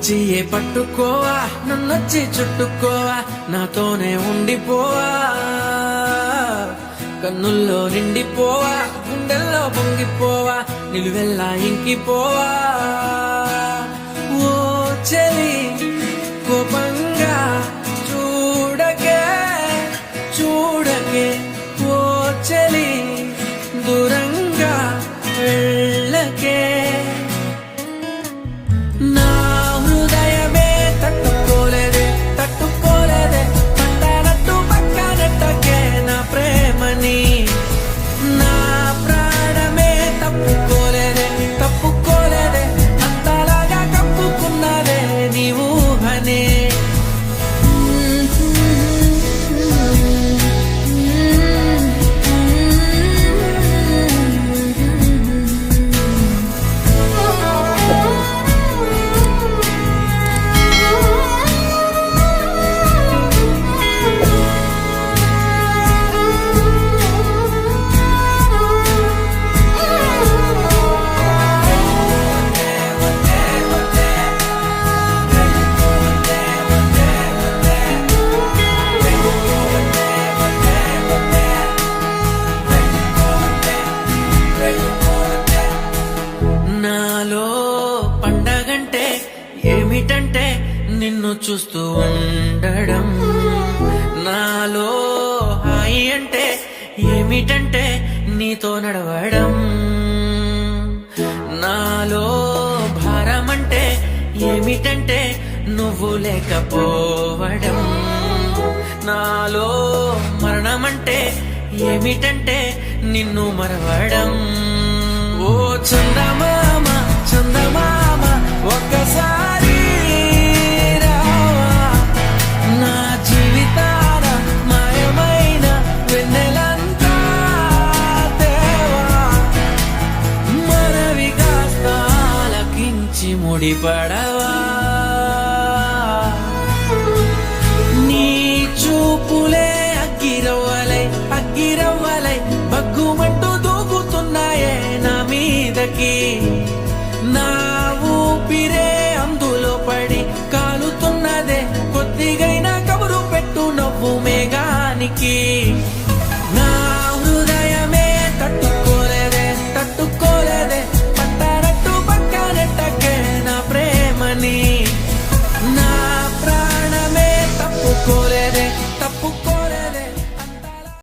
చెయ్యే పట్టుకోవా, నన్నొచ్చి చుట్టుకోవా, నాతోనే ఉండిపోవా, కన్నుల్లో నిండిపోవా, గుండెల్లో పొంగిపోవా, నిలువెల్లా ఇంకిపోవా. ఓ చెలి కోపంగా చూడకే చూడకే, ఓ చెలి దూరంగా వెళ్ళకే. నా హృదయమే తట్టుకోలేదే తట్టుకోలేదే, పట్టనట్టు పక్కనట్టకే నా ప్రేమని. నా ప్రాణమే తప్పుకోలేదే తప్పుకోలేదే, అంతలాగా కప్పుకున్నదే నీ ఊహనే. నాలో పండగంటే ఏమిటంటే నిన్ను చూస్తూ ఉండడం, నాలో హాయి అంటే ఏమిటంటే నీతో నడవడం, నాలో భారం అంటే ఏమిటంటే నువ్వు లేకపోవడం, నాలో మరణమంటే ఏమిటంటే నిన్ను మరవడం. ఓ చందమామ చందమామ ఒక్కసారి రావా, నా జీవితాన మాయమైన వెన్నెలంతా తేవా, మనవి కాస్త ఆలకించి ముడిపడ